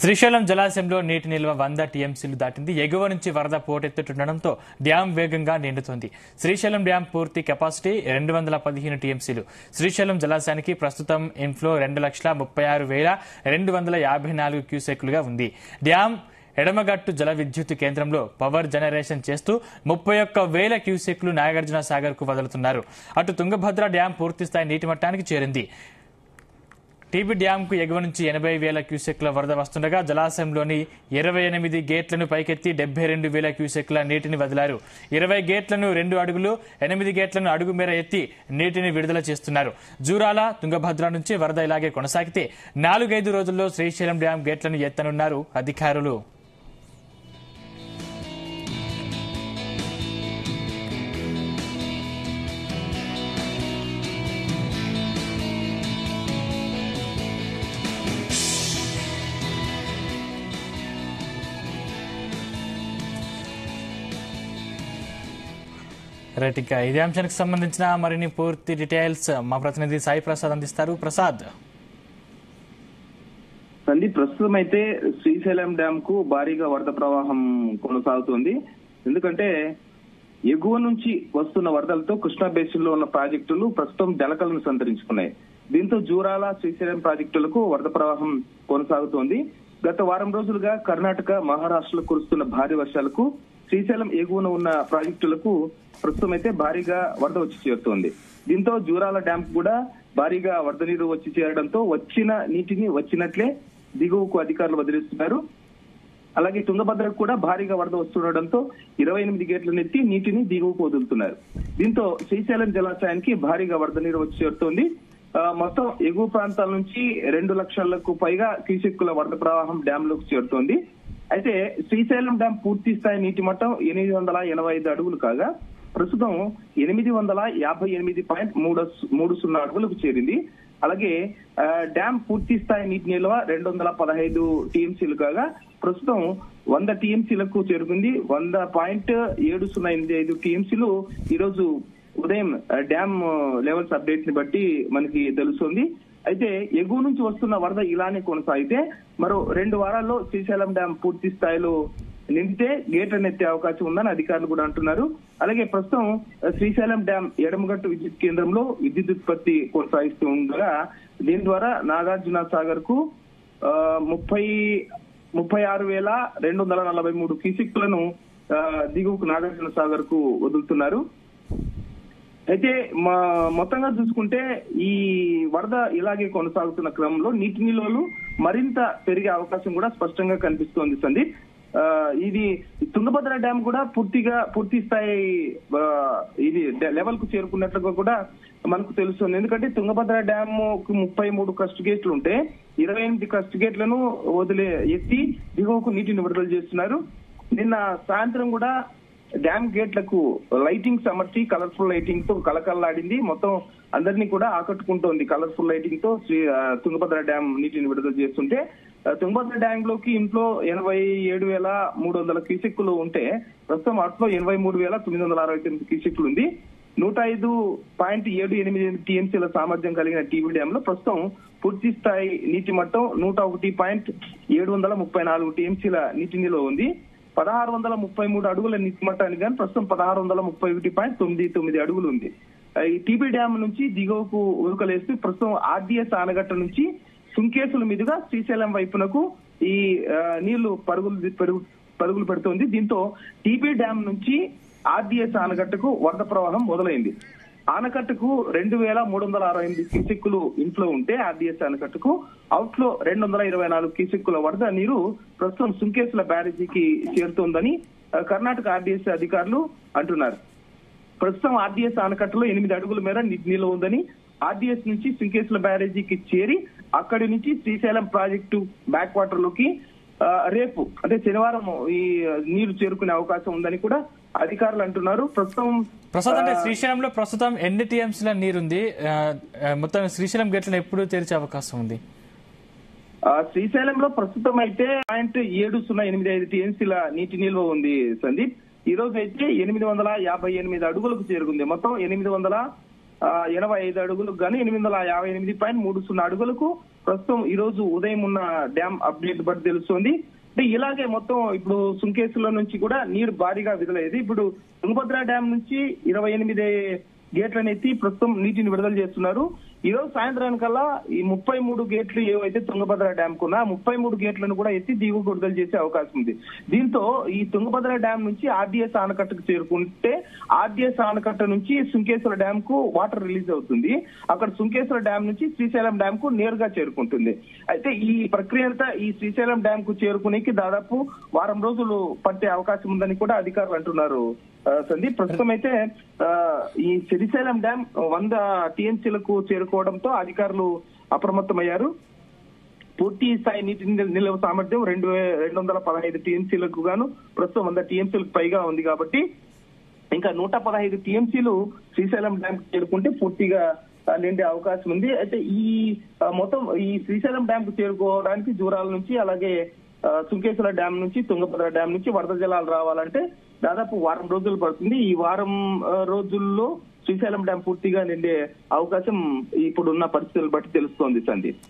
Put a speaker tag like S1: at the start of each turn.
S1: శ్రీశైలం జలాశయంలో నీటి నిల్వ 100 టీఎంసీలు దాటింది. ఎగువ నుంచి వరద పోటెత్తుతుండటంతో డ్యాం వేగంగా నిండుతోంది. శ్రీశైలం డ్యాం పూర్తి కెపాసిటీ 215 టీఎంసీలు. శ్రీశైలం జలాశయానికి ప్రస్తుతం ఇన్ఫ్లో 2,36,254 క్యూసెక్లుగా ఉంది. డ్యాం ఎడమగట్టు జల విద్యుత్ కేంద్రంలో పవర్ జనరేషన్ చేస్తూ 31,000 క్యూసెక్లు నాగార్జున సాగర్ కు వదులుతున్నారు. అటు తుంగభద్ర డ్యాం పూర్తిస్థాయి నీటి మట్టానికి చేరింది. టీబీ డ్యాం కు ఎగువ నుంచి 80,000 క్యూసెక్ల వరద వస్తుండగా జలాశయంలోని 28 గేట్లను పైకెత్తి 72,000 క్యూసెక్ల నీటిని వదిలారు. 20 గేట్లను 2 అడుగులు, 8 గేట్లను అడుగు మేర ఎత్తి నీటిని విడుదల చేస్తున్నారు. జూరాల, తుంగభద్ర నుంచి వరద ఇలాగే కొనసాగితే 4-5 రోజుల్లో శ్రీశైలం డ్యాం గేట్లను ఎత్తనున్నారు అధికారులు. రైట్, ఇంకా ఇదే అంశానికి సంబంధించిన మరిన్ని పూర్తి డీటెయిల్స్ మా ప్రతినిధి సాయి ప్రసాద్ అందిస్తారు. ప్రసాద్,
S2: ప్రస్తుతం అయితే శ్రీశైలం డ్యాం కు భారీగా వరద ప్రవాహం కొనసాగుతోంది. ఎందుకంటే ఎగువ నుంచి వస్తున్న వరదలతో కృష్ణా బేసిన్ లో ఉన్న ప్రాజెక్టులు ప్రస్తుతం జలకలను సంతరించుకున్నాయి. దీంతో జూరాల, శ్రీశైలం ప్రాజెక్టులకు వరద ప్రవాహం కొనసాగుతోంది. గత వారం రోజులుగా కర్ణాటక, మహారాష్ట్రలో కురుస్తున్న భారీ వర్షాలకు శ్రీశైలం ఎగువన ఉన్న ప్రాజెక్టులకు ప్రస్తుతం అయితే భారీగా వరద వచ్చి చేరుతోంది. దీంతో జూరాల డ్యాం కూడా భారీగా వరద నీరు వచ్చి చేరడంతో వచ్చిన నీటిని వచ్చినట్లే దిగువకు అధికారులు వదిలిస్తున్నారు. అలాగే తుంగభద్రకు కూడా భారీగా వరద వస్తుండటంతో 28 గేట్లను ఎత్తి నీటిని దిగువకు వదులుతున్నారు. దీంతో శ్రీశైలం జలాశయానికి భారీగా వరద నీరు వచ్చి చేరుతోంది. మొత్తం ఎగువ ప్రాంతాల నుంచి 2 లక్షలకు పైగా క్యూసెక్కుల వరద ప్రవాహం డ్యాం లోకి చేరుతోంది. అయితే శ్రీశైలం డ్యాం పూర్తి స్థాయి నీటి మట్టం 885 అడుగులు కాగా ప్రస్తుతం 858.30 అడుగులకు చేరింది. అలాగే డ్యాం పూర్తి స్థాయి నీటి నిల్వ 215 టీఎంసీలు కాగా ప్రస్తుతం 100 టీఎంసీలకు చేరుకుంది. 100.705 టీఎంసీలు ఈ రోజు ఉదయం డ్యాం లెవెల్స్ అప్డేట్ ని బట్టి మనకి తెలుస్తుంది. అయితే ఎగువ నుంచి వస్తున్న వరద ఇలానే కొనసాగితే మరో 2 వారాల్లో శ్రీశైలం డ్యాం పూర్తి స్థాయిలో నిండితే గేట్లను ఎత్తే అవకాశం ఉందని అధికారులు కూడా అంటున్నారు. అలాగే ప్రస్తుతం శ్రీశైలం డ్యాం ఎడమగట్టు విద్యుత్ కేంద్రంలో విద్యుత్ ఉత్పత్తి కొనసాగిస్తూ ఉండగా దీని ద్వారా నాగార్జున సాగర్ కు 36,243 క్యూసెక్లను దిగువకు నాగార్జున సాగర్ కు వదులుతున్నారు. అయితే మొత్తంగా చూసుకుంటే ఈ వరద ఇలాగే కొనసాగుతున్న క్రమంలో నీటి నిల్వలు మరింత పెరిగే అవకాశం కూడా స్పష్టంగా కనిపిస్తోంది సందీప్. ఇది తుంగభద్ర డ్యాం కూడా పూర్తి స్థాయి ఇది లెవెల్ కు చేరుకున్నట్లుగా కూడా మనకు తెలుస్తుంది. ఎందుకంటే తుంగభద్ర డ్యామ్ కు 33 క్రస్ట్ గేట్లు ఉంటే 28 క్రస్ట్ గేట్లను ఎత్తి దిగువకు నీటిని విడుదల చేస్తున్నారు. నిన్న సాయంత్రం కూడా డ్యామ్ గేట్లకు లైటింగ్స్ అమర్చి కలర్ఫుల్ లైటింగ్ తో కలకల్లాడింది. మొత్తం అందరినీ కూడా ఆకట్టుకుంటోంది కలర్ఫుల్ లైటింగ్ తో తుంగభద్ర డ్యాం నీటిని విడుదల చేస్తుంటే తుంగభద్ర డ్యాం లోకి ఇంట్లో 87,300 క్యూసెక్కులు ఉంటే ప్రస్తుతం అట్లో 83,969 క్యూసెక్కులు ఉంది. 105.78 టీఎంసీల సామర్థ్యం కలిగిన టీబీ డ్యాం లో ప్రస్తుతం పూర్తి స్థాయి నీటి మట్టం 101.734 టీఎంసీల నీటి నిల్వ ఉంది. 1,633 అడుగుల నీటి మట్టానికి కానీ ప్రస్తుతం 1,631.99 అడుగులు ఉంది. ఈ టీబీ డ్యాం నుంచి దిగువకు ఉరుకలేస్తూ ప్రస్తుతం ఆర్డీఎస్ ఆనగట్ట నుంచి సుంకేసుల మీదుగా శ్రీశైలం వైపునకు ఈ నీళ్లు పరుగులు పెడుతోంది. దీంతో టీబీ డ్యాం నుంచి ఆర్డీఎస్ ఆనగట్టకు వరద ప్రవాహం మొదలైంది. ఆనకట్టకు 2,368 క్యూసెక్కులు ఇన్ఫ్లో ఉంటే ఆర్డీఎస్ ఆనకట్టకు అవుట్లో 224 క్యూసెక్కుల వరద నీరు ప్రస్తుతం సుంకేసుల బ్యారేజీకి చేరుతోందని కర్ణాటక ఆర్డీఎస్ అధికారులు అంటున్నారు. ప్రస్తుతం ఆర్డీఎస్ ఆనకట్టలో 8 అడుగుల మేర నీటి నిల్వ ఉందని ఆర్డీఎస్ నుంచి సుంకేసుల బ్యారేజీకి చేరి అక్కడి నుంచి శ్రీశైలం ప్రాజెక్టు బ్యాక్ వాటర్ లోకి రేపు అంటే శనివారం ఈ నీరు చేరుకునే అవకాశం ఉందని కూడా అధికారులు అంటున్నారు.
S1: ప్రస్తుతం అంటే శ్రీశైలంలో ప్రస్తుతం ఎన్ని టీఎంసీల నీరుంది? మొత్తం శ్రీశైలం గేట్లను ఎప్పుడు తెరిచే అవకాశం ఉంది?
S2: శ్రీశైలంలో ప్రస్తుతం అయితే 0.7085 టీఎంసీల నీటి నిల్వ ఉంది సందీప్. ఈ రోజు అయితే 858 అడుగులకు చేరుకుంది. మొత్తం 885 అడుగులకు గానీ 858.30 అడుగులకు ప్రస్తుతం ఈ రోజు ఉదయం ఉన్న డ్యామ్ అప్డేట్ బట్టి తెలుస్తోంది. అంటే ఇలాగే మొత్తం ఇప్పుడు సుంకేసుల నుంచి కూడా నీరు భారీగా విడుదలయ్యేది. ఇప్పుడు తుంగభద్ర డ్యామ్ నుంచి 28 గేట్లను ఎత్తి ప్రస్తుతం నీటిని విడుదల చేస్తున్నారు. ఈ రోజు సాయంత్రానికల్లా ఈ 33 గేట్లు ఏవైతే తుంగభద్ర డ్యామ్ కున్నా 33 గేట్లను కూడా ఎత్తి దిగువకు విడుదల చేసే అవకాశం ఉంది. దీంతో ఈ తుంగభద్ర డ్యామ్ నుంచి ఆర్డీఎస్ ఆనకట్టకు చేరుకుంటే ఆర్డీఎస్ ఆనకట్ట నుంచి సుంకేశ్వర డ్యామ్ కు వాటర్ రిలీజ్ అవుతుంది. అక్కడ సుంకేశ్వర డ్యామ్ నుంచి శ్రీశైలం డ్యామ్ కు నేరుగా చేరుకుంటుంది. అయితే ఈ ప్రక్రియ అంతా ఈ శ్రీశైలం డ్యామ్ కు చేరుకునేకి దాదాపు వారం రోజులు పట్టే అవకాశం ఉందని కూడా అధికారులు అంటున్నారు. సందీప్, ప్రస్తుతం అయితే ఈ శ్రీశైలం డ్యామ్ 100 టీఎంసీలకు చేరుకోవడంతో అధికారులు అప్రమత్తమయ్యారు. పూర్తి స్థాయి నీటి నిల్వ సామర్థ్యం 215 టీఎంసీలకు గాను ప్రస్తుతం 100 టీఎంసీలకు పైగా ఉంది. కాబట్టి ఇంకా 115 టీఎంసీలు శ్రీశైలం డ్యామ్ చేరుకుంటే పూర్తిగా నిండే అవకాశం ఉంది. అయితే ఈ మొత్తం ఈ శ్రీశైలం డ్యామ్ కు చేరుకోవడానికి జూరాల నుంచి అలాగే సుంకేశ్వర డ్యామ్ నుంచి తుంగభద్ర డ్యామ్ నుంచి వరద జలాలు రావాలంటే దాదాపు వారం రోజులు పడుతుంది. ఈ వారం రోజుల్లో శ్రీశైలం డ్యామ్ పూర్తిగా నిండే అవకాశం ఇప్పుడున్న పరిస్థితులు బట్టి తెలుస్తోంది సందీప్.